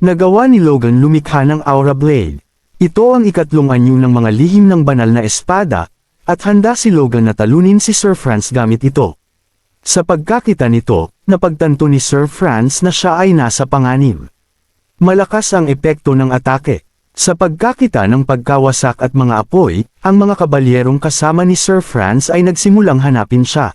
Nagawa ni Logan lumikha ng Aura Blade. Ito ang ikatlong anyo ng mga lihim ng banal na espada, at handa si Logan na talunin si Sir Franz gamit ito. Sa pagkakita nito, napagtanto ni Sir Franz na siya ay nasa panganib. Malakas ang epekto ng atake. Sa pagkakita ng pagkawasak at mga apoy, ang mga kabalyerong kasama ni Sir Franz ay nagsimulang hanapin siya.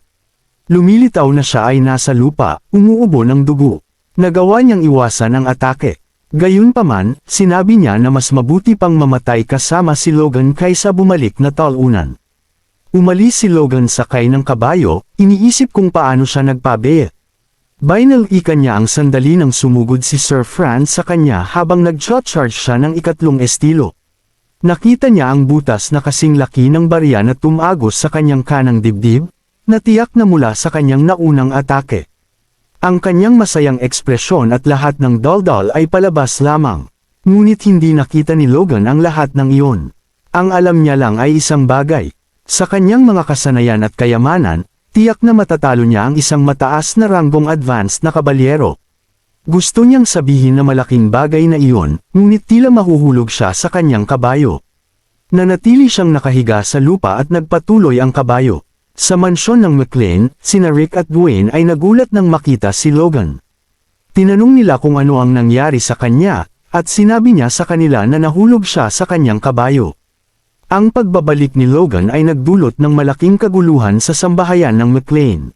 Lumilitaw na siya ay nasa lupa, umuubo ng dugo. Nagawa niyang iwasan ang atake. Gayunpaman, sinabi niya na mas mabuti pang mamatay kasama si Logan kaysa bumalik na talunan. Umalis si Logan sakay ng kabayo, iniisip kung paano siya nagpabiyak. Binalikan niya ang sandali nang sumugod si Sir Franz sa kanya habang nag-charge siya ng ikatlong estilo. Nakita niya ang butas na kasing laki ng barya na tumagos sa kanyang kanang dibdib, na tiyak na mula sa kanyang naunang atake. Ang kanyang masayang ekspresyon at lahat ng daldal ay palabas lamang. Ngunit hindi nakita ni Logan ang lahat ng iyon. Ang alam niya lang ay isang bagay. Sa kanyang mga kasanayan at kayamanan, tiyak na matatalo niya ang isang mataas na ranggong advanced na kabalyero. Gusto niyang sabihin na malaking bagay na iyon, ngunit tila mahuhulog siya sa kanyang kabayo. Nanatili siyang nakahiga sa lupa at nagpatuloy ang kabayo. Sa mansyon ng McLean, sina Rick at Dwayne ay nagulat nang makita si Logan. Tinanong nila kung ano ang nangyari sa kanya, at sinabi niya sa kanila na nahulog siya sa kanyang kabayo. Ang pagbabalik ni Logan ay nagdulot ng malaking kaguluhan sa sambahayan ng McLean.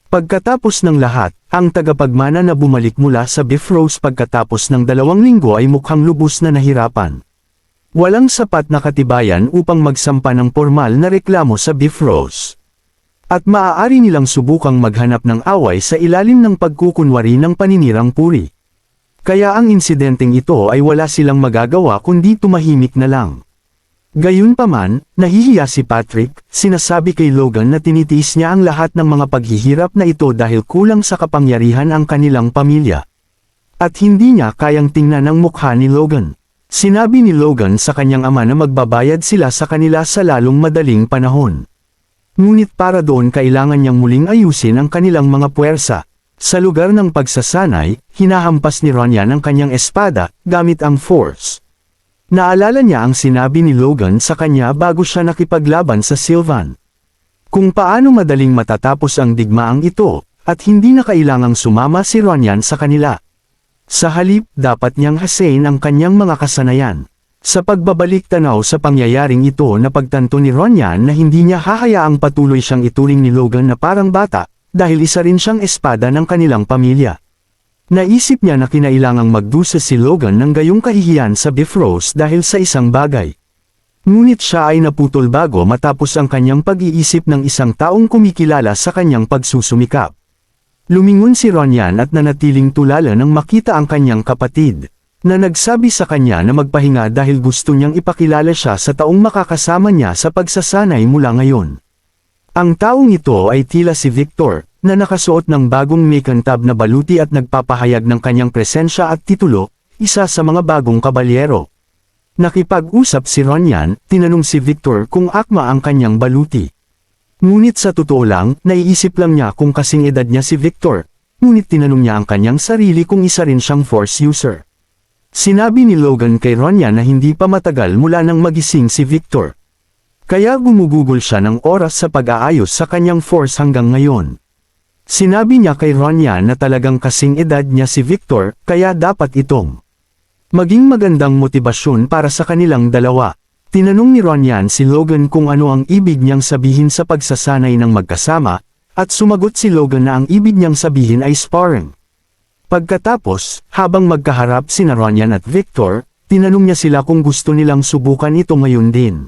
Pagkatapos ng lahat, ang tagapagmana na bumalik mula sa Bifrost pagkatapos ng 2 linggo ay mukhang lubos na nahirapan. Walang sapat na katibayan upang magsampa ng formal na reklamo sa Bifrost. At maaari nilang subukang maghanap ng away sa ilalim ng pagkukunwari ng paninirang puri. Kaya ang insidenteng ito ay wala silang magagawa kundi tumahimik na lang. Gayunpaman, nahihiya si Patrick, sinasabi kay Logan na tinitiis niya ang lahat ng mga paghihirap na ito dahil kulang sa kapangyarihan ang kanilang pamilya. At hindi niya kayang tingnan ang mukha ni Logan. Sinabi ni Logan sa kanyang ama na magbabayad sila sa kanila sa lalong madaling panahon. Ngunit para doon kailangan niyang muling ayusin ang kanilang mga puwersa. Sa lugar ng pagsasanay, hinahampas ni Ronian ang kanyang espada, gamit ang force. Naalala niya ang sinabi ni Logan sa kanya bago siya nakipaglaban sa Sylvan. Kung paano madaling matatapos ang digmaang ito, at hindi na kailangang sumama si Ronian sa kanila. Sa halip, dapat niyang hasain ang kanyang mga kasanayan. Sa pagbabalik tanaw sa pangyayaring ito napagtanto ni Ronian na hindi niya hahayaang patuloy siyang ituring ni Logan na parang bata, dahil isa rin siyang espada ng kanilang pamilya. Naisip niya na kinailangang magdusa si Logan ng gayong kahihiyan sa Bifrost dahil sa isang bagay. Ngunit siya ay naputol bago matapos ang kanyang pag-iisip ng isang taong kumikilala sa kanyang pagsusumikap. Lumingon si Ronian at nanatiling tulala nang makita ang kanyang kapatid, na nagsabi sa kanya na magpahinga dahil gusto niyang ipakilala siya sa taong makakasama niya sa pagsasanay mula ngayon. Ang taong ito ay tila si Victor, na nakasuot ng bagong makantab na baluti at nagpapahayag ng kanyang presensya at titulo, isa sa mga bagong kabalyero. Nakipag-usap si Ronian, tinanong si Victor kung akma ang kanyang baluti. Ngunit sa totoo lang, naiisip lang niya kung kasing edad niya si Victor, ngunit tinanong niya ang kanyang sarili kung isa rin siyang force user. Sinabi ni Logan kay Ronian na hindi pa matagal mula nang magising si Victor. Kaya gumugugol siya ng oras sa pag-aayos sa kanyang force hanggang ngayon. Sinabi niya kay Ronian na talagang kasing edad niya si Victor, kaya dapat itong maging magandang motibasyon para sa kanilang dalawa. Tinanong ni Ronian si Logan kung ano ang ibig niyang sabihin sa pagsasanay ng magkasama, at sumagot si Logan na ang ibig niyang sabihin ay sparring. Pagkatapos, habang magkaharap sina Ronian at Victor, tinanong niya sila kung gusto nilang subukan ito ngayon din.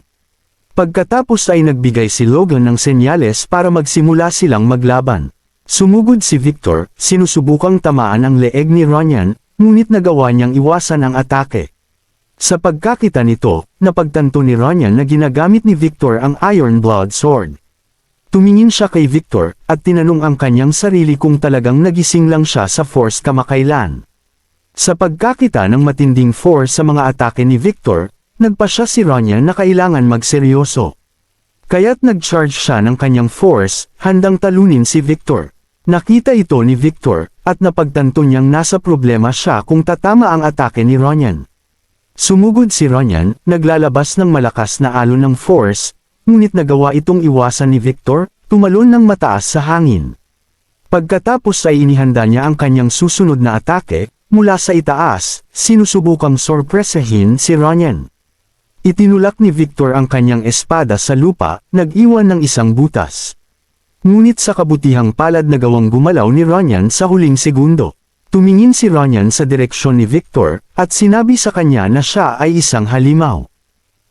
Pagkatapos ay nagbigay si Logan ng senyales para magsimula silang maglaban. Sumugod si Victor, sinusubukang tamaan ang leeg ni Ronian, ngunit nagawa niyang iwasan ang atake. Sa pagkakita nito, napagtanto ni Ronian na ginagamit ni Victor ang Iron Blood Sword. Tumingin siya kay Victor, at tinanong ang kanyang sarili kung talagang nagising lang siya sa force kamakailan. Sa pagkakita ng matinding force sa mga atake ni Victor, nagpasya si Ronian na kailangan magseryoso. Kaya't nag-charge siya ng kanyang force, handang talunin si Victor. Nakita ito ni Victor, at napagtanto niyang nasa problema siya kung tatama ang atake ni Ronyan. Sumugod si Ronyan, naglalabas ng malakas na alon ng force, ngunit nagawa itong iwasan ni Victor, tumalon ng mataas sa hangin. Pagkatapos ay inihanda niya ang kanyang susunod na atake, mula sa itaas, sinusubukang sorpresahin si Ronyan. Itinulak ni Victor ang kanyang espada sa lupa, nag-iwan ng isang butas. Ngunit sa kabutihang palad na gawang gumalaw ni Ronyan sa huling segundo. Tumingin si Ronyan sa direksyon ni Victor, at sinabi sa kanya na siya ay isang halimaw.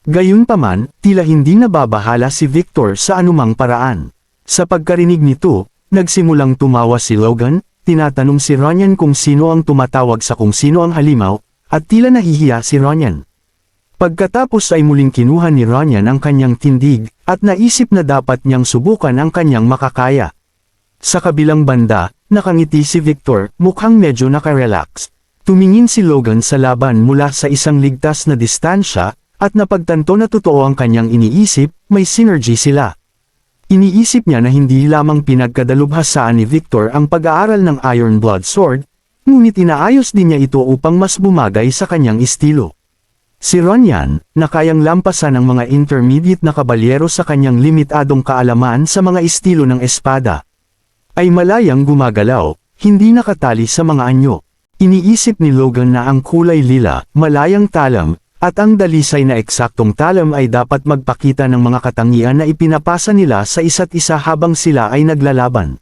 Gayunpaman, tila hindi nababahala si Victor sa anumang paraan. Sa pagkarinig nito, nagsimulang tumawa si Logan, tinatanong si Ronyan kung sino ang tumatawag sa kung sino ang halimaw, at tila nahihiya si Ronyan. Pagkatapos ay muling kinuha ni Ronyan ang kanyang tindig, at naisip na dapat niyang subukan ang kanyang makakaya. Sa kabilang banda, nakangiti si Victor, mukhang medyo nakarelax. Tumingin si Logan sa laban mula sa isang ligtas na distansya, at napagtanto na totoo ang kanyang iniisip, may synergy sila. Iniisip niya na hindi lamang pinagkadalubhasaan ni Victor ang pag-aaral ng Iron Blood Sword, ngunit inaayos din niya ito upang mas bumagay sa kanyang estilo. Si Ronyan, na kayang lampasan ang mga intermediate na kabalyero sa kanyang limitadong kaalaman sa mga estilo ng espada, ay malayang gumagalaw, hindi nakatali sa mga anyo. Iniisip ni Logan na ang kulay lila, malayang talam, at ang dalisay na eksaktong talam ay dapat magpakita ng mga katangian na ipinapasa nila sa isa't isa habang sila ay naglalaban.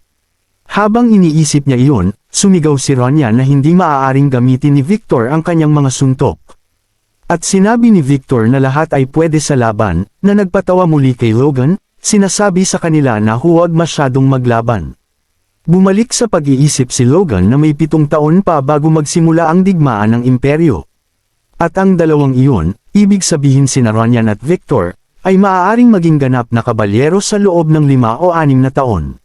Habang iniisip niya iyon, sumigaw si Ronyan na hindi maaaring gamitin ni Victor ang kanyang mga suntok. At sinabi ni Victor na lahat ay pwede sa laban, na nagpatawa muli kay Logan, sinasabi sa kanila na huwag masyadong maglaban. Bumalik sa pag-iisip si Logan na may 7 taon pa bago magsimula ang digmaan ng imperyo. At ang dalawang iyon, ibig sabihin sina Ronyan at Victor, ay maaaring maging ganap na kabalyero sa loob ng 5 o 6 na taon.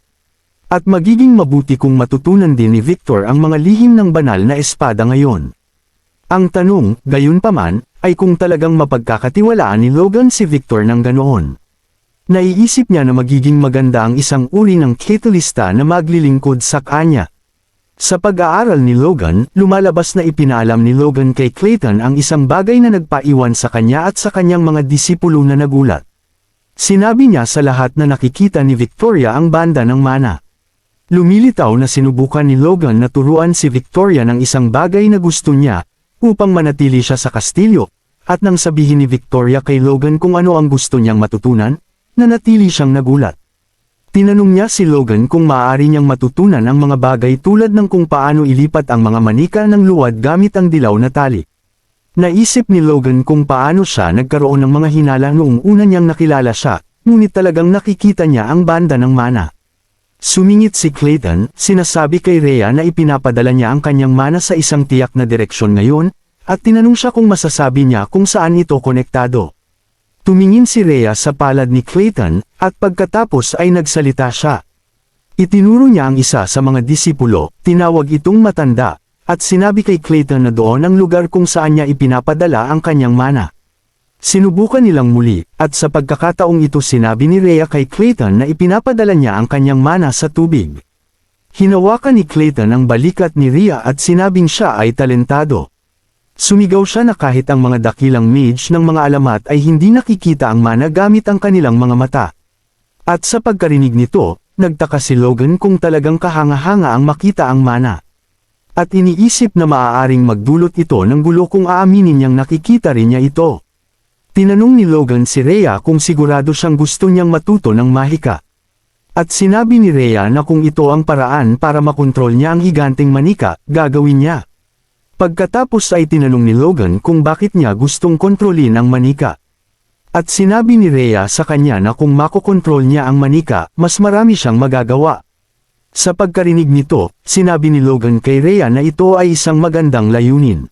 At magiging mabuti kung matutunan din ni Victor ang mga lihim ng banal na espada ngayon. Ang tanong, gayunpaman, ay kung talagang mapagkakatiwalaan ni Logan si Victor ng ganoon. Naiisip niya na magiging maganda ang isang uri ng catalysta na maglilingkod sa kanya. Sa pag-aaral ni Logan, lumalabas na ipinaalam ni Logan kay Clayton ang isang bagay na nagpaiwan sa kanya at sa kanyang mga disipulo na nagulat. Sinabi niya sa lahat na nakikita ni Victoria ang banda ng mana. Lumilitaw na sinubukan ni Logan na turuan si Victoria ng isang bagay na gusto niya, upang manatili siya sa kastilyo, at nang sabihin ni Victoria kay Logan kung ano ang gusto niyang matutunan, nanatili siyang nagulat. Tinanong niya si Logan kung maaari niyang matutunan ang mga bagay tulad ng kung paano ilipat ang mga manika ng luwad gamit ang dilaw na tali. Naisip ni Logan kung paano siya nagkaroon ng mga hinala noong una niyang nakilala siya, ngunit talagang nakikita niya ang banda ng mana. Sumingit si Clayton, sinasabi kay Rhea na ipinapadala niya ang kanyang mana sa isang tiyak na direksyon ngayon, at tinanong siya kung masasabi niya kung saan ito konektado. Tumingin si Rhea sa palad ni Clayton, at pagkatapos ay nagsalita siya. Itinuro niya ang isa sa mga disipulo, tinawag itong matanda, at sinabi kay Clayton na doon ang lugar kung saan niya ipinapadala ang kanyang mana. Sinubukan nilang muli, at sa pagkakataong ito sinabi ni Rhea kay Clayton na ipinapadala niya ang kanyang mana sa tubig. Hinawakan ni Clayton ang balikat ni Rhea at sinabing siya ay talentado. Sumigaw siya na kahit ang mga dakilang mage ng mga alamat ay hindi nakikita ang mana gamit ang kanilang mga mata. At sa pagkarinig nito, nagtaka si Logan kung talagang kahanga-hanga ang makita ang mana. At iniisip na maaaring magdulot ito ng gulo kung aaminin niyang nakikita rin niya ito. Tinanong ni Logan si Rhea kung sigurado siyang gusto niyang matuto ng mahika. At sinabi ni Rhea na kung ito ang paraan para makontrol niya ang higanteng manika, gagawin niya. Pagkatapos ay tinanong ni Logan kung bakit niya gustong kontrolin ang manika. At sinabi ni Rhea sa kanya na kung makokontrol niya ang manika, mas marami siyang magagawa. Sa pagkarinig nito, sinabi ni Logan kay Rhea na ito ay isang magandang layunin.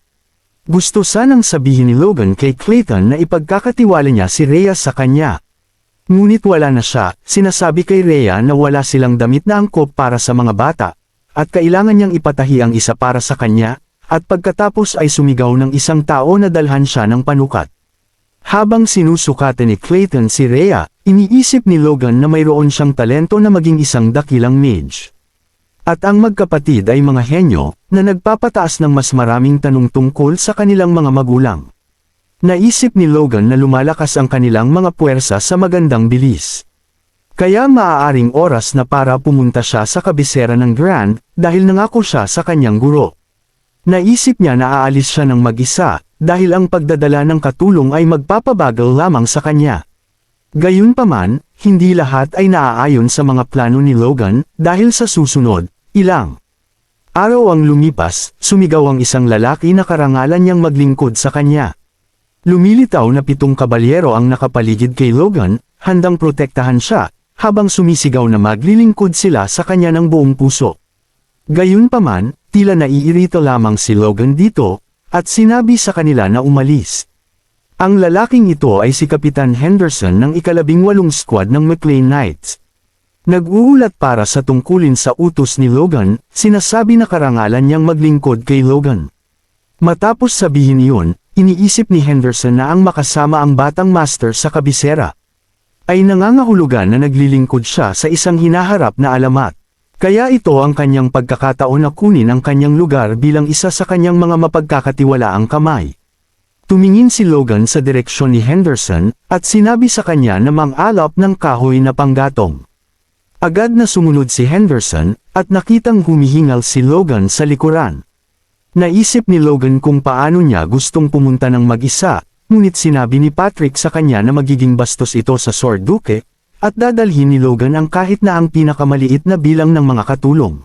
Gusto sanang sabihin ni Logan kay Clayton na ipagkakatiwala niya si Rhea sa kanya. Ngunit wala na siya, sinasabi kay Rhea na wala silang damit na angkop para sa mga bata, at kailangan niyang ipatahi ang isa para sa kanya, at pagkatapos ay sumigaw ng isang tao na dalhan siya ng panukat. Habang sinusukatan ni Clayton si Rhea, iniisip ni Logan na mayroon siyang talento na maging isang dakilang mage. At ang magkapatid ay mga henyo, na nagpapataas ng mas maraming tanong tungkol sa kanilang mga magulang. Naisip ni Logan na lumalakas ang kanilang mga puwersa sa magandang bilis. Kaya maaaring oras na para pumunta siya sa kabisera ng Grand, dahil nangako siya sa kanyang guro. Naisip niya na aalis siya ng mag-isa, dahil ang pagdadala ng katulong ay magpapabagal lamang sa kanya. Gayunpaman, hindi lahat ay naaayon sa mga plano ni Logan, dahil sa susunod, ilang araw ang lumipas, sumigaw ang isang lalaki na karangalan niyang maglingkod sa kanya. Lumilitaw na 7 kabalyero ang nakapaligid kay Logan, handang protektahan siya, habang sumisigaw na maglilingkod sila sa kanya ng buong puso. Gayunpaman, tila naiirito lamang si Logan dito, at sinabi sa kanila na umalis. Ang lalaking ito ay si Kapitan Henderson ng ika-18 squad ng McLean Knights. Nag-uulat para sa tungkulin sa utos ni Logan, sinasabi na karangalan niyang maglingkod kay Logan. Matapos sabihin iyon, iniisip ni Henderson na ang makasama ang batang master sa kabisera ay nangangahulugan na naglilingkod siya sa isang hinaharap na alamat. Kaya ito ang kanyang pagkakataon na kunin ang kanyang lugar bilang isa sa kanyang mga mapagkakatiwalaang kamay. Tumingin si Logan sa direksyon ni Henderson, at sinabi sa kanya na mang-alap ng kahoy na panggatong. Agad na sumunod si Henderson, at nakitang humihingal si Logan sa likuran. Naisip ni Logan kung paano niya gustong pumunta ng mag-isa, ngunit sinabi ni Patrick sa kanya na magiging bastos ito sa Sword Duke, at dadalhin ni Logan ang kahit na ang pinakamaliit na bilang ng mga katulong.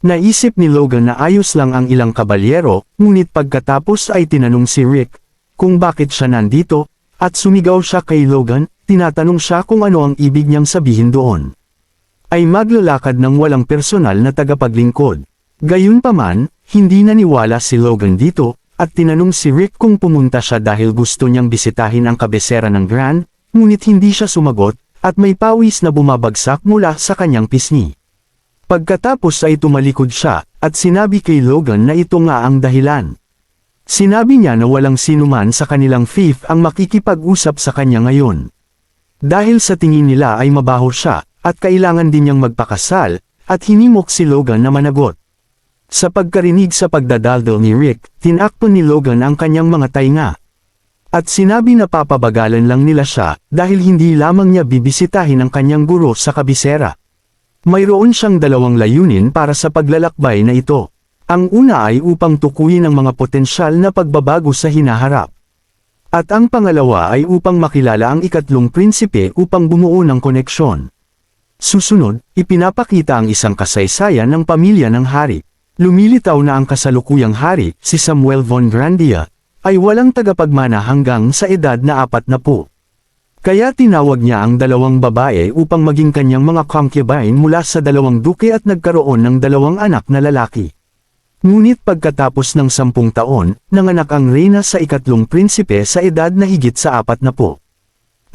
Naisip ni Logan na ayos lang ang ilang kabalyero, ngunit pagkatapos ay tinanong si Rick kung bakit siya nandito, at sumigaw siya kay Logan, tinatanong siya kung ano ang ibig niyang sabihin doon. Ay maglalakad ng walang personal na tagapaglingkod. Gayunpaman, hindi naniwala si Logan dito, at tinanong si Rick kung pumunta siya dahil gusto niyang bisitahin ang kabisera ng Grand, ngunit hindi siya sumagot, at may pawis na bumabagsak mula sa kanyang pisngi. Pagkatapos ay tumalikod siya, at sinabi kay Logan na ito nga ang dahilan. Sinabi niya na walang sinuman sa kanilang fifth ang makikipag-usap sa kanya ngayon. Dahil sa tingin nila ay mabaho siya, at kailangan din niyang magpakasal, at hinimok si Logan na managot. Sa pagkarinig sa pagdadaldal ni Rick, tinakpan ni Logan ang kanyang mga tainga. At sinabi na papabagalan lang nila siya, dahil hindi lamang niya bibisitahin ang kanyang guro sa kabisera. Mayroon siyang 2 layunin para sa paglalakbay na ito. Ang una ay upang tukuyin ang mga potensyal na pagbabago sa hinaharap. At ang pangalawa ay upang makilala ang ikatlong prinsipe upang bumuo ng koneksyon. Susunod, ipinapakita ang isang kasaysayan ng pamilya ng hari. Lumilitaw na ang kasalukuyang hari, si Samuel von Grandia, ay walang tagapagmana hanggang sa edad na 40. Kaya tinawag niya ang 2 babae upang maging kanyang mga concubine mula sa 2 duke at nagkaroon ng 2 anak na lalaki. Ngunit pagkatapos ng 10 taon, nanganak ang reyna sa ikatlong prinsipe sa edad na higit sa 40.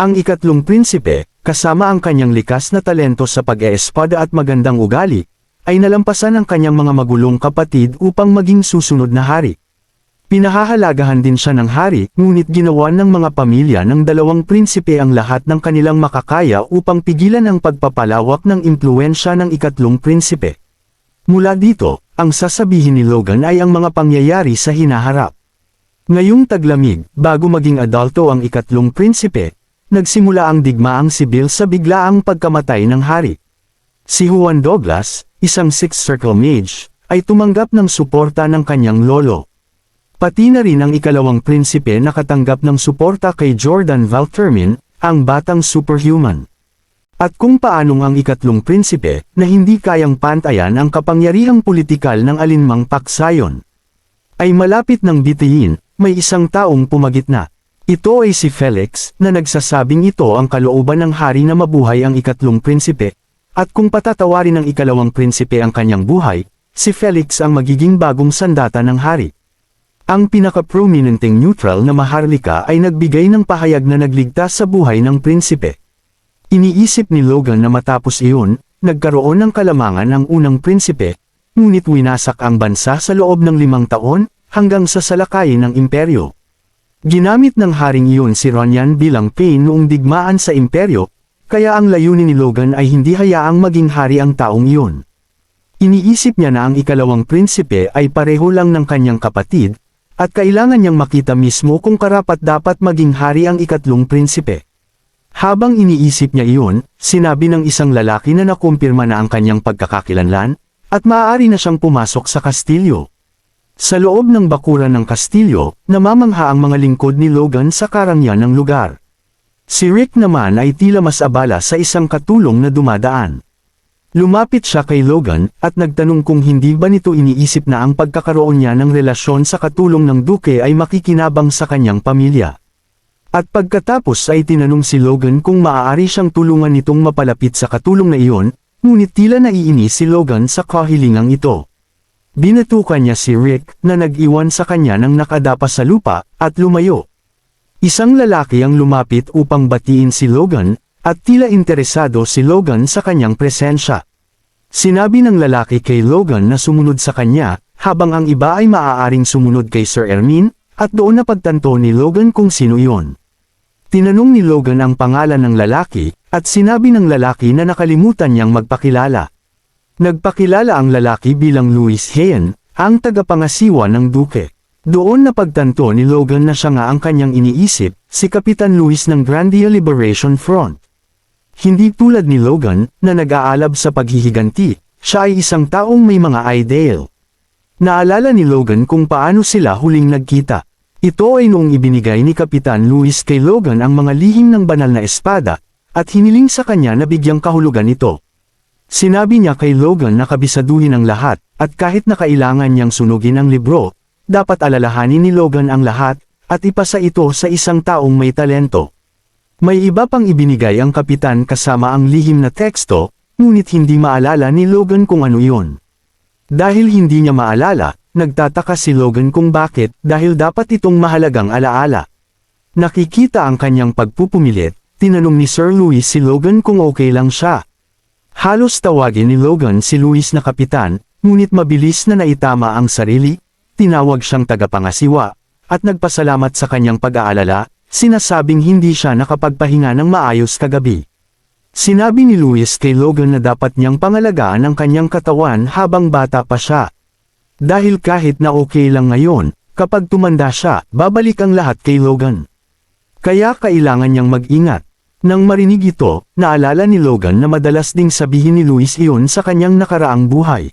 Ang ikatlong prinsipe, kasama ang kanyang likas na talento sa pag-eespada at magandang ugali, ay nalampasan ang kanyang mga magulong kapatid upang maging susunod na hari. Pinahahalagahan din siya ng hari, ngunit ginawan ng mga pamilya ng 2 prinsipe ang lahat ng kanilang makakaya upang pigilan ang pagpapalawak ng impluwensya ng ikatlong prinsipe. Mula dito, ang sasabihin ni Logan ay ang mga pangyayari sa hinaharap. Ngayong taglamig, bago maging adulto ang ikatlong prinsipe, nagsimula ang digmaang sibil sa biglaang pagkamatay ng hari. Si Juan Douglas, isang Sixth Circle mage, ay tumanggap ng suporta ng kanyang lolo. Pati na rin ang ikalawang prinsipe nakatanggap ng suporta kay Jordan Valtermin, ang batang superhuman. At kung paanong ang ikatlong prinsipe, na hindi kayang pantayan ang kapangyarihang politikal ng alinmang paksayon, ay malapit ng bitihin, may isang taong pumagitna. Ito ay si Felix, na nagsasabing ito ang kalooban ng hari na mabuhay ang ikatlong prinsipe, at kung patatawarin ng ikalawang prinsipe ang kanyang buhay, si Felix ang magiging bagong sandata ng hari. Ang pinaka-prominenteng neutral na maharlika ay nagbigay ng pahayag na nagligtas sa buhay ng prinsipe. Iniisip ni Logan na matapos iyon, nagkaroon ng kalamangan ang unang prinsipe, ngunit winasak ang bansa sa loob ng 5 taon, hanggang sa salakayin ng imperyo. Ginamit ng haring iyon si Ronyan bilang pain noong digmaan sa imperyo, kaya ang layunin ni Logan ay hindi hayaang maging hari ang taong iyon. Iniisip niya na ang ikalawang prinsipe ay pareho lang ng kanyang kapatid, at kailangan niyang makita mismo kung karapat-dapat maging hari ang ikatlong prinsipe. Habang iniisip niya iyon, sinabi ng isang lalaki na nakumpirma na ang kanyang pagkakakilanlan, at maaari na siyang pumasok sa kastilyo. Sa loob ng bakuran ng kastilyo, namamangha ang mga lingkod ni Logan sa karangyan ng lugar. Si Rick naman ay tila mas abala sa isang katulong na dumadaan. Lumapit siya kay Logan at nagtanong kung hindi ba nito iniisip na ang pagkakaroon niya ng relasyon sa katulong ng duke ay makikinabang sa kanyang pamilya. At pagkatapos ay tinanong si Logan kung maaari siyang tulungan nitong mapalapit sa katulong na iyon, ngunit tila naiinis si Logan sa kahilingang ito. Binatukan niya si Rick na nag-iwan sa kanya ng nakadapa sa lupa at lumayo. Isang lalaki ang lumapit upang batiin si Logan, at tila interesado si Logan sa kanyang presensya. Sinabi ng lalaki kay Logan na sumunod sa kanya, habang ang iba ay maaaring sumunod kay Sir Ermin, at doon napagtanto ni Logan kung sino iyon. Tinanong ni Logan ang pangalan ng lalaki, at sinabi ng lalaki na nakalimutan niyang magpakilala. Nagpakilala ang lalaki bilang Louis Heian, ang tagapangasiwa ng duke. Doon napagtanto ni Logan na siya nga ang kanyang iniisip, si Kapitan Louis ng Grandia Liberation Front. Hindi tulad ni Logan, na nag-aalab sa paghihiganti, siya ay isang taong may mga ideal. Naalala ni Logan kung paano sila huling nagkita. Ito ay noong ibinigay ni Kapitan Louis kay Logan ang mga lihim ng banal na espada, at hiniling sa kanya na bigyang kahulugan ito. Sinabi niya kay Logan na kabisaduhin ang lahat, at kahit na kailangan niyang sunugin ang libro, dapat alalahanin ni Logan ang lahat, at ipasa ito sa isang taong may talento. May iba pang ibinigay ang kapitan kasama ang lihim na teksto, ngunit hindi maalala ni Logan kung ano iyon. Dahil hindi niya maalala, nagtataka si Logan kung bakit, dahil dapat itong mahalagang alaala. Nakikita ang kanyang pagpupumilit, tinanong ni Sir Louis si Logan kung okay lang siya. Halos tawagin ni Logan si Louis na kapitan, ngunit mabilis na naitama ang sarili, tinawag siyang tagapangasiwa, at nagpasalamat sa kanyang pag-aalala, sinasabing hindi siya nakapagpahinga ng maayos kagabi. Sinabi ni Louis kay Logan na dapat niyang pangalagaan ang kanyang katawan habang bata pa siya. Dahil kahit na okay lang ngayon, kapag tumanda siya, babalik ang lahat kay Logan. Kaya kailangan niyang mag-ingat. Nang marinig ito, naalala ni Logan na madalas ding sabihin ni Louis iyon sa kanyang nakaraang buhay.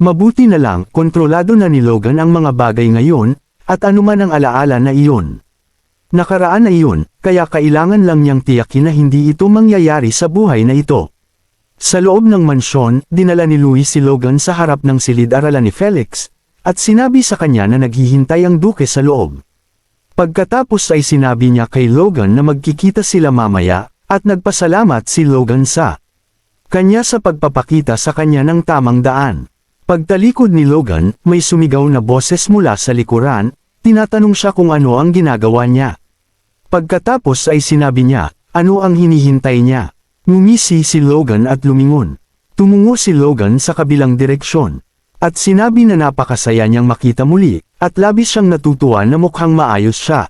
Mabuti na lang, kontrolado na ni Logan ang mga bagay ngayon, at anuman ang alaala na iyon. Nakaraan na iyon, kaya kailangan lang niyang tiyakin na hindi ito mangyayari sa buhay na ito. Sa loob ng mansyon, dinala ni Louis si Logan sa harap ng silid-aralan ni Felix, at sinabi sa kanya na naghihintay ang duke sa loob. Pagkatapos ay sinabi niya kay Logan na magkikita sila mamaya, at nagpasalamat si Logan sa kanya sa pagpapakita sa kanya ng tamang daan. Pagtalikod ni Logan, may sumigaw na boses mula sa likuran, tinatanong siya kung ano ang ginagawa niya. Pagkatapos ay sinabi niya, ano ang hinihintay niya. Ngumisi si Logan at lumingon. Tumungo si Logan sa kabilang direksyon. At sinabi na napakasaya niyang makita muli, at labis siyang natutuwa na mukhang maayos siya.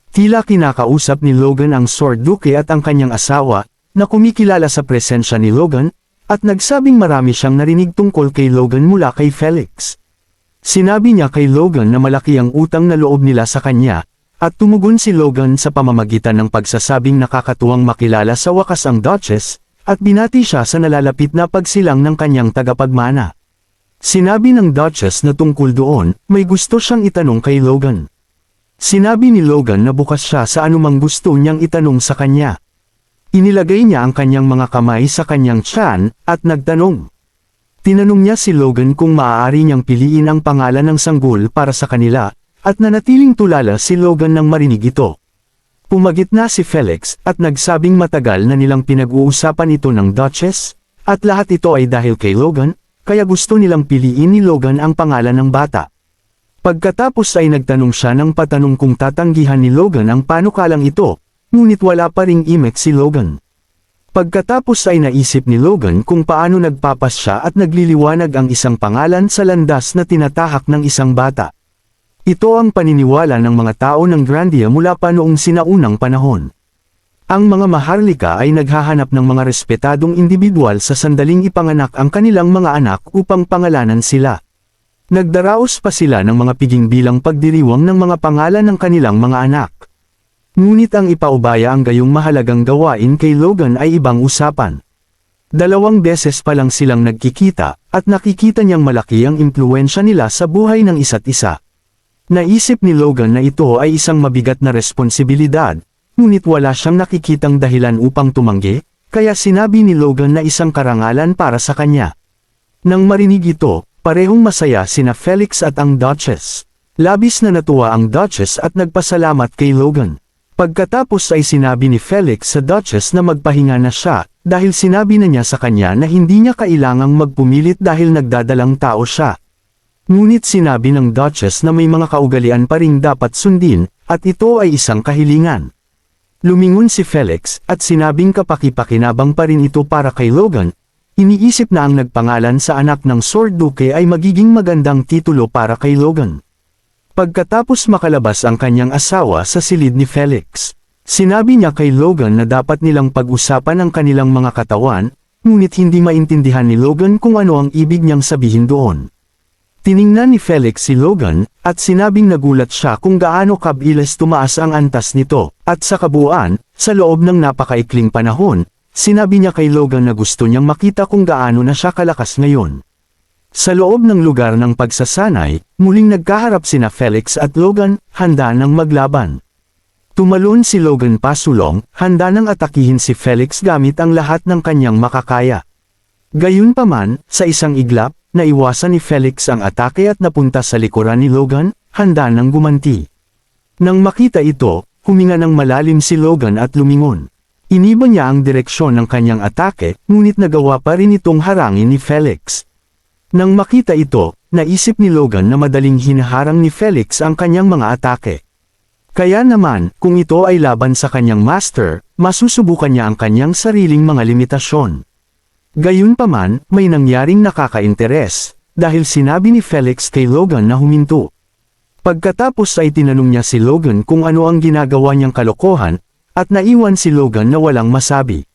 Tila kinakausap ni Logan ang Sword Duke at ang kanyang asawa, na kumikilala sa presensya ni Logan, at nagsabing marami siyang narinig tungkol kay Logan mula kay Felix. Sinabi niya kay Logan na malaki ang utang na loob nila sa kanya, at tumugon si Logan sa pamamagitan ng pagsasabing nakakatuwang makilala sa wakas ang Duchess, at binati siya sa nalalapit na pagsilang ng kanyang tagapagmana. Sinabi ng Duchess na tungkol doon, may gusto siyang itanong kay Logan. Sinabi ni Logan na bukas siya sa anumang gusto niyang itanong sa kanya. Inilagay niya ang kanyang mga kamay sa kanyang tiyan, at nagtanong. Tinanong niya si Logan kung maaari niyang piliin ang pangalan ng sanggol para sa kanila, at nanatiling tulala si Logan nang marinig ito. Pumagitna si Felix, at nagsabing matagal na nilang pinag-uusapan ito ng Duchess, at lahat ito ay dahil kay Logan, kaya gusto nilang piliin ni Logan ang pangalan ng bata. Pagkatapos ay nagtanong siya ng patanong kung tatanggihan ni Logan ang panukalang ito, ngunit wala pa ring imek si Logan. Pagkatapos ay naisip ni Logan kung paano nagpapas siya at nagliliwanag ang isang pangalan sa landas na tinatahak ng isang bata. Ito ang paniniwala ng mga tao ng Grandia mula pa noong sinaunang panahon. Ang mga maharlika ay naghahanap ng mga respetadong individual sa sandaling ipanganak ang kanilang mga anak upang pangalanan sila. Nagdaraos pa sila ng mga piging bilang pagdiriwang ng mga pangalan ng kanilang mga anak. Ngunit ang ipaubaya ang gayong mahalagang gawain kay Logan ay ibang usapan. 2 beses pa lang silang nagkikita, at nakikita niyang malaki ang impluwensya nila sa buhay ng isa't isa. Naisip ni Logan na ito ay isang mabigat na responsibilidad, ngunit wala siyang nakikitang dahilan upang tumanggi, kaya sinabi ni Logan na isang karangalan para sa kanya. Nang marinig ito, parehong masaya sina Felix at ang Duchess. Labis na natuwa ang Duchess at nagpasalamat kay Logan. Pagkatapos ay sinabi ni Felix sa Duchess na magpahinga na siya, dahil sinabi na niya sa kanya na hindi niya kailangang magpumilit dahil nagdadalang tao siya. Ngunit sinabi ng Duchess na may mga kaugalian pa ring dapat sundin, at ito ay isang kahilingan. Lumingon si Felix, at sinabing kapaki-pakinabang pa rin ito para kay Logan. Iniisip na ang nagpangalan sa anak ng Sword Duke ay magiging magandang titulo para kay Logan. Pagkatapos makalabas ang kanyang asawa sa silid ni Felix, sinabi niya kay Logan na dapat nilang pag-usapan ang kanilang mga katawan, ngunit hindi maintindihan ni Logan kung ano ang ibig niyang sabihin doon. Tiningnan ni Felix si Logan, at sinabing nagulat siya kung gaano kabilis tumaas ang antas nito, at sa kabuuan, sa loob ng napakaikling panahon, sinabi niya kay Logan na gusto niyang makita kung gaano na siya kalakas ngayon. Sa loob ng lugar ng pagsasanay, muling nagkaharap sina Felix at Logan, handa ng maglaban. Tumalon si Logan pasulong, handa nang atakihin si Felix gamit ang lahat ng kanyang makakaya. Gayunpaman, sa isang iglap, naiwasan ni Felix ang atake at napunta sa likuran ni Logan, handa nang gumanti. Nang makita ito, huminga ng malalim si Logan at lumingon. Iniba niya ang direksyon ng kanyang atake, ngunit nagawa pa rin itong harangin ni Felix. Nang makita ito, naisip ni Logan na madaling hinaharang ni Felix ang kanyang mga atake. Kaya naman, kung ito ay laban sa kanyang master, masusubukan niya ang kanyang sariling mga limitasyon. Gayunpaman, may nangyaring nakaka-interes, dahil sinabi ni Felix kay Logan na huminto. Pagkatapos ay tinanong niya si Logan kung ano ang ginagawa niyang kalokohan, at naiwan si Logan na walang masabi.